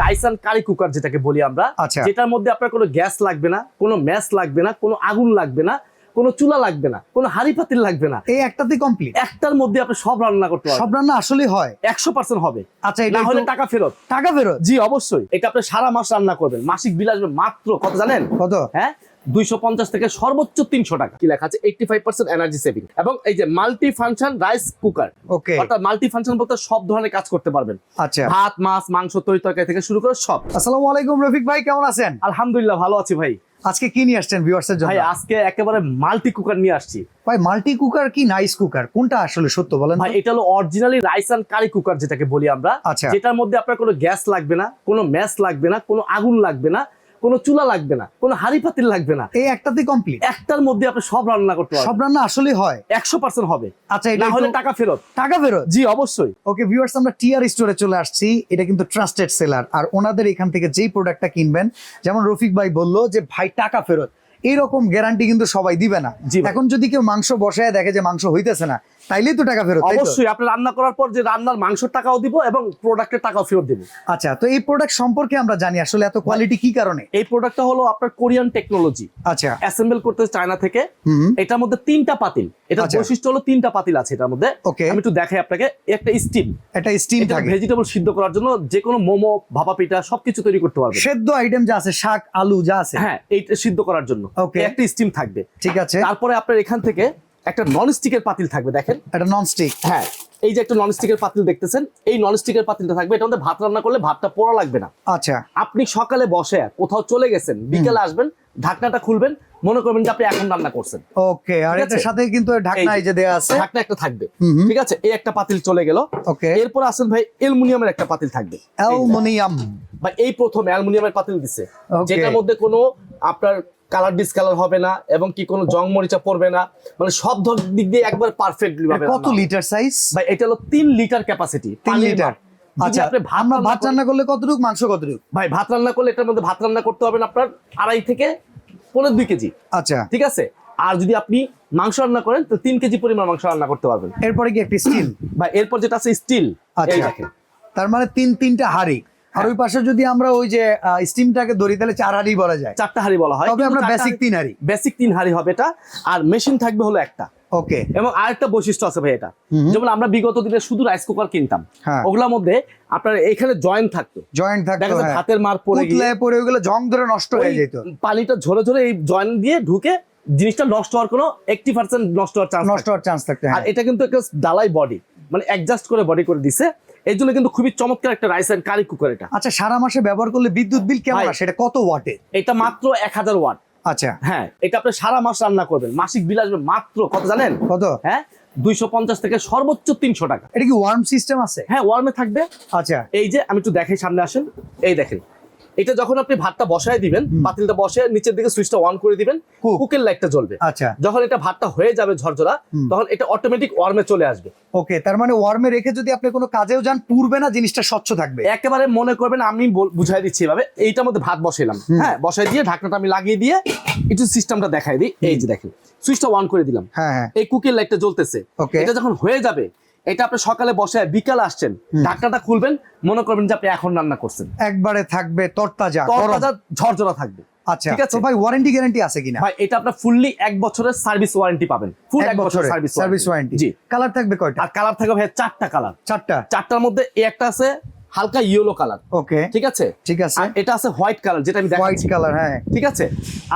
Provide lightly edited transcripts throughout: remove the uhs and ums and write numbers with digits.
Raisan curry cooker যেটাকে বলি আমরা, আচ্ছা। যেটার মধ্যে আপনার কোনো গ্যাস লাগবে না, কোনো ম্যাচ লাগবে না, কোনো আগুন লাগবে না, কোনো চুলা লাগবে না, কোনো হাড়ি পাতিল লাগবে না। এই একটাতে কমপ্লিট। একটার মধ্যে আপনি সব রান্না করতে পারবেন। সব রান্না আসলে হয় 100% হবে। আচ্ছা, এটা না হলে একটু- টাকা ফেরত। টাকা ফেরত? জি অবশ্যই। এটা আপনি সারা মাস রান্না করবেন, মাসিক বিল আসবে মাত্র কত জানেন? কত? হ্যাঁ, 250 থেকে সর্বোচ্চ 300 টাকা। কি লেখা আছে? 85% এনার্জি সেভিং। এবং এই যে মাল্টি ফাংশন রাইস কুকার, ওকে। অর্থাৎ মাল্টি ফাংশন বলতে সব ধরনের কাজ করতে পারবেন। আচ্ছা, ভাত, মাছ, মাংস, তরকারি থেকে শুরু করে সব। আসসালামু আলাইকুম রফিক ভাই, কেমন আছেন? আলহামদুলিল্লাহ ভালো আছি ভাই। আজকে কি নিয়ে আসছেন ভিউয়ার্সের জন্য? ভাই আজকে একেবারে মাল্টি কুকার নিয়ে আসছি। ভাই মাল্টি কুকার কি নাইস কুকার, কোনটা আসলে সত্য বলেন তো? ভাই এটা হলো অরিজিনালি রাইসান কারি কুকার যেটাকে বলি আমরা, আচ্ছা। যেটার মধ্যে আপনার কোনো গ্যাস লাগবে না, কোনো ম্যাচ লাগবে না, কোনো আগুন লাগবে না, কোনো চুলা লাগবে না, কোনো হাড়ি পাতিল লাগবে না। এই একটাতে কমপ্লিট। একটার মধ্যে আপনি সব রান্না করতে পারবেন। সব রান্না আসলে হয় 100% হবে। আচ্ছা, এটা না হলে একটু- টাকা ফেরত। টাকা ফেরত? জি অবশ্যই। ওকে ভিউয়ার্স, আমরা টিআর স্টোরে চলে আসছি। এটা কিন্তু ট্রাস্টেড সেলার, আর ওনাদের এখান থেকে যেই প্রোডাক্টটা কিনবেন, যেমন রফিক ভাই বললো যে ভাই টাকা ফেরত, এইরকম গ্যারান্টি কিন্তু সবাই দিবে না। জি ভাই। এখন যদি কেউ মাংস বসায় দেখে যে মাংস হইতেছে না, তাইলেই তো টাকা ফেরত, তাই তো? অবশ্যই আপনি রান্না করার পর যে রান্নার মাংসের টাকাও দিব এবং প্রোডাক্টের টাকাও ফেরত দিব। আচ্ছা, তো এই প্রোডাক্ট সম্পর্কে আমরা জানি আসলে এত কোয়ালিটি কি কারণে? এই প্রোডাক্টটা হলো আপনার কোরিয়ান টেকনোলজি, আচ্ছা। অ্যাসেম্বল করতে চায়না থেকে। হুম। এটার মধ্যে 3টা পাতিল। এটা আচ্ছা। বৈশিষ্ট্য হলো 3টা পাতিল আছে এটার মধ্যে। Okay. আমি একটু দেখাই আপনাকে। একটা স্টিম, এটা স্টিম এটা থাকে। ভেজিটেবল সিদ্ধ করার জন্য যে কোনো মোমো, ভাপা পিঠা সবকিছু তৈরি করতে পারবে। সেদ্ধ আইটেম যা আছে, শাক, আলু যা আছে। হ্যাঁ, এইটা সিদ্ধ করার জন্য Okay. একটা স্টিম থাকবে। ঠিক আছে। তারপরে আপনার এখান থেকে একটা নন স্টিকের পাতিল থাকবে, দেখেন। এটা নন স্টিক। হ্যাঁ, এই যে একটা নন স্টিকের পাতিল দেখতেছেন, এই নন স্টিকের পাতিলটা থাকবে। এটার মধ্যে ভাত রান্না করলে ভাতটা পোড়া লাগবে না। আচ্ছা। আপনি সকালে বসে কোথাও চলে গেছেন, বিকেলে আসবেন, ঢাকনাটা খুলবেন, মনে করবেন যে আপনি এখন রান্না করছেন। ওকে, আর ঠিক আছে? এটার সাথে কিন্তু ঢাকনা এই যে দেয়া আছে। ঢাকনা একটা থাকবে। হুম হুম। ঠিক আছে, এই একটা পাতিল চলে গেল। ওকে। এরপর আসেন ভাই, অ্যালুমিনিয়ামের একটা পাতিল থাকবে। অ্যালুমিনিয়াম। ভাই এই প্রথম অ্যালুমিনিয়ামের পাতিল দিছে, Okay. যেটার মধ্যে কোনো আপনার কালার ডিসকালার হবে না এবং কি কোনো জং মরিচা পড়বে না, মানে সব দিক দিয়ে একবার পারফেক্টলি ভাবে কত লিটার সাইজ? ভাই এটা হলো 3 লিটার ক্যাপাসিটি। 3 লিটার। আচ্ছা, আপনি আমরা ভাত রান্না করলে কতটুকু, মাংস কতটুকু? ভাই ভাত রান্না করলে এটার মধ্যে ভাত রান্না করতে হবে আপনার 2.5 থেকে 2.5 কেজি। আচ্ছা। ঠিক আছে। আর যদি আপনি মাংস রান্না করেন তো 3 কেজি পরিমাণ মাংস রান্না করতে পারবেন। এরপরে কি একটি স্টিল? ভাই এরপর যেটা আছে স্টিল। আচ্ছা। এই দেখেন, তার মানে তিনটা হাড়ি। আর ওই পাশে যদি আমরা ওই যে স্টিমটাকে ধরি, তাহলে 4 হাড়ি বলা যায়। 4টা হাঁড়ি বলা হয়, তবে আমরা বেসিক 3 হাড়ি। বেসিক 3 হাঁড়ি হবে এটা। আর মেশিন থাকবে হলো একটা। ওকে। এবং আরেকটা বৈশিষ্ট্য আছে ভাই এটা, হুম। যেমন আমরা বিগত দিনে শুধু রাইস কুকার কিনতাম, হ্যাঁ। ওগুলোর মধ্যে আপনার এখানে জয়েন্ট থাকতো, জয়েন্ট থাকতো, দেখা যায় হ্যাঁ। ভাতের মার পড়ে গিয়ে উতলায় পড়ে ওগুলো জং ধরে নষ্ট হয়ে ওই যেত। পানিটা ঝরে ঝরে এই জয়েন্ট দিয়ে ঢুকে জিনিসটা নষ্ট হওয়ার কোনো 80% নষ্ট হওয়ার চান্স নষ্ট হওয়ার চান্স থাকতো, আর হ্যাঁ। এটা কিন্তু একটা ডালাই বডি, মানে অ্যাডজাস্ট করে বডি করে দিছে। এই জন্য কিন্তু খুবই চমৎকার একটা রাইস এন্ড কারি কুকার এটা। আচ্ছা, সারা মাসে ব্যবহার করলে বিদ্যুৎ বিল কেমন ভাই, আসে? এটা কত ওয়াটে? এটা মাত্র 1000 ওয়াট। আচ্ছা। হ্যাঁ, এটা আপনি সারা মাস রান্না করবেন, মাসিক বিল আসবে মাত্র কত জানেন? কত? হ্যাঁ, 250 থেকে সর্বোচ্চ 300 টাকা। এটা কি ওয়ার্ম সিস্টেম আছে? হ্যাঁ, ওয়ার্মে থাকবে। আচ্ছা। এই যে আমি একটু দেখাই, সামনে আসেন। এই দেখেন, এটা যখন আপনি ভাতটা বসায় দিবেন, পাতিলটা বসে নিচের দিকে সুইচটা অন করে দিবেন, Cook. কুকের লাইটটা জ্বলবে। আচ্ছা। যখন এটা ভাতটা হয়ে যাবে ঝরঝরা, তখন এটা অটোমেটিক ওয়ার্মে চলে আসবে। ওকে, তার মানে ওয়ার্মে রেখে যদি আপনি কোনো কাজেও যান, পুড়বে না, জিনিসটা স্বচ্ছ থাকবে। একেবারে মনে করবেন, আমি বুঝাই দিচ্ছি এভাবে। এইটার মধ্যে ভাত বসাইলাম, হ্যাঁ, বসাই দিয়ে ঢাকনাটা আমি লাগিয়ে দিয়ে একটু সিস্টেমটা দেখাই দিই। এই যে দেখেন, সুইচটা অন করে দিলাম, হ্যাঁ হ্যাঁ। এই কুকের লাইটটা জ্বলতেছে। Okay. এটা যখন হয়ে যাবে, এটা আপনি সকালে বসায় বিকালে আসছেন, ঢাকনাটা খুলবেন, মনে করবেন যে আপনি এখন রান্না করছেন। একবারে থাকবে তরতাজা গরম। তরতাজা ঝরঝরা থাকবে। আচ্ছা, ঠিক আছে। তো ভাই ওয়ারেন্টি গ্যারান্টি আছে কিনা? ভাই এটা আপনার ফুললি 1 বছরের সার্ভিস ওয়ারেন্টি পাবেন। ফুল 1 বছরের সার্ভিস ওয়ারেন্টি। জি। কালার থাকবে কয়টা? আর কালার থাকবে ভাই 4টা কালার। 4টা। 4টার মধ্যে এই একটা আছে হালকা ইয়েলো কালার। ওকে, ঠিক আছে। ঠিক আছে। আর এটা আছে হোয়াইট কালার, যেটা আমি হোয়াইট দেখাচ্ছি। কালার, হ্যাঁ। ঠিক আছে।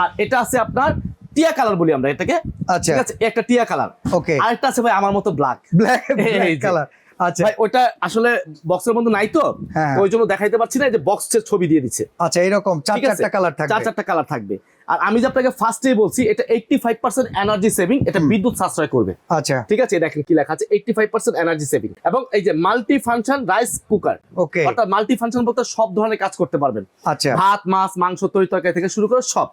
আর এটা আছে আপনার টিয়া কালার বলি আমরা এটাকে। আচ্ছা। ঠিক আছে, একটা টিয়া কালার। ওকে। আরেকটা আছে ভাই আমার মতো ব্ল্যাক। ব্ল্যাক এই যে। কালার। আচ্ছা। ভাই ওটা আসলে বক্সের মধ্যে নাই তো, হ্যাঁ। ওই জন্য দেখাইতে পারছি না, এই যে বক্সের ছবি দিয়ে দিচ্ছে। আচ্ছা, এরকম ঠিক আছে? 4টা কালার থাকবে। 4টা কালার থাকবে। আর আমি যে আপনাকে ফার্স্টেই বলছি, এটা 85% এনার্জি সেভিং, এটা বিদ্যুৎ সাশ্রয় করবে। আচ্ছা। ঠিক আছে, দেখেন কি লেখা আছে, 85% এনার্জি সেভিং। এবং এই যে মাল্টি ফাংশন রাইস কুকার, ওকে। অর্থাৎ মাল্টি ফাংশন বলতে সব ধরনের কাজ করতে পারবেন। আচ্ছা। ভাত, মাছ, মাংস, তরকারি থেকে শুরু করে সব।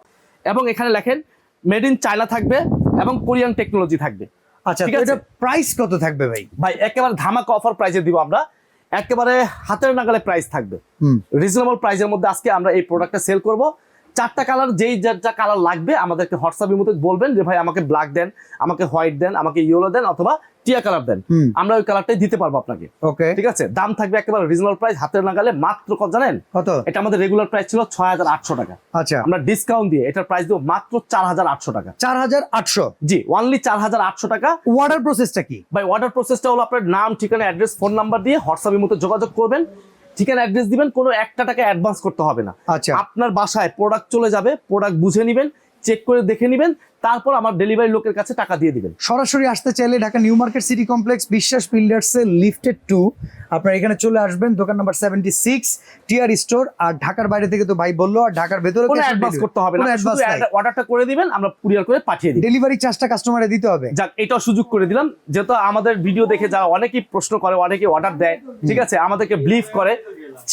এবং এখানে লেখেন মেড ইন চায়না থাকবে এবং কোরিয়ান টেকনোলজি থাকবে। আচ্ছা, ঠিক তো আছে? এটা প্রাইস কত থাকবে ভাই? ভাই একেবারে ধামাকা অফার প্রাইসে দিব আমরা, একেবারে হাতের নাগালে প্রাইস থাকবে। রিজনেবল প্রাইসের মধ্যে আজকে আমরা এই প্রোডাক্টটা সেল করব। 4টা কালার, যেই যা কালার লাগবে আমাদেরকে হোয়াটসঅ্যাপের মধ্যে বলবেন যে ভাই আমাকে ব্ল্যাক দেন, আমাকে হোয়াইট দেন, আমাকে ইয়েলো দেন, অথবা টিয়া কালার দেন, আমরা ওই কালারটাই দিতে পারবো আপনাকে। ওকে, ঠিক আছে, দাম থাকবে একেবারে রিজনেবল প্রাইস, হাতের নাগালে, মাত্র কত জানেন? কত? এটা আমাদের রেগুলার প্রাইস ছিল 6,800 টাকা, আচ্ছা, আমরা ডিসকাউন্ট দিয়ে এটার প্রাইস দেবো মাত্র 4,800 টাকা। 4,800? জি, অনলি 4,800 টাকা। অর্ডার প্রসেসটা কি ভাই অর্ডার প্রসেসটা হলো আপনার নাম, ঠিকানা, অ্যাড্রেস, ফোন নাম্বার দিয়ে হোয়াটসঅ্যাপের মধ্যে যোগাযোগ করবেন, ঠিকানা অ্যাড্রেস দিবেন, কোনো একটা টাকা অ্যাডভান্স করতে হবে না। আচ্ছা, আপনার বাসায় প্রোডাক্ট চলে যাবে, প্রোডাক্ট বুঝে নেবেন, চেক করে দেখে নেবেন, তারপর আমার ডেলিভারি লোকের কাছে টাকা দিয়ে দিবেন। সরাসরি আসতে চাইলে Dhaka new market city complex বিশ্বাস বিল্ডার্সে লিফটেড 2 আপনারা এখানে চলে আসবেন, দোকান নাম্বার 76 টিআর স্টোর। আর ঢাকার বাইরে থেকে তো ভাই বললো, আর ঢাকার ভেতরে কোনো অ্যাডভান্স করতে হবে না, শুধু অর্ডারটা করে দিবেন, আমরা কুরিয়ার করে পাঠিয়ে দিই। ডেলিভারি চার্জটা কাস্টমারে দিতে হবে। যাক, এটাও সুযোগ করে দিলাম, যেহেতু আমাদের ভিডিও দেখে যারা অনেকেই প্রশ্ন করে, অনেকেই অর্ডার দেয়, ঠিক আছে, আমাদেরকে ব্লিফ করে,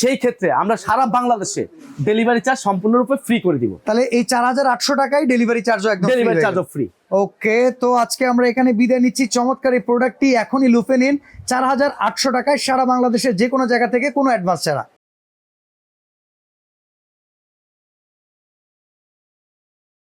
সেই ক্ষেত্রে আমরা সারা বাংলাদেশে ডেলিভারি চার্জ সম্পূর্ণরূপে ফ্রি করে দিব। তাহলে এই 4,800 টাকায় ডেলিভারি চার্জও একদম ডেলিভারি চার্জও ফ্রি। ওকে, তো আজকে আমরা এখানে বিদায় নিচ্ছি। চমৎকার এই প্রোডাক্টটি এখনই লুফে নিন 4,800 টাকায় সারা বাংলাদেশের যে কোনো জায়গা থেকে, কোনো অ্যাডভান্স ছাড়া।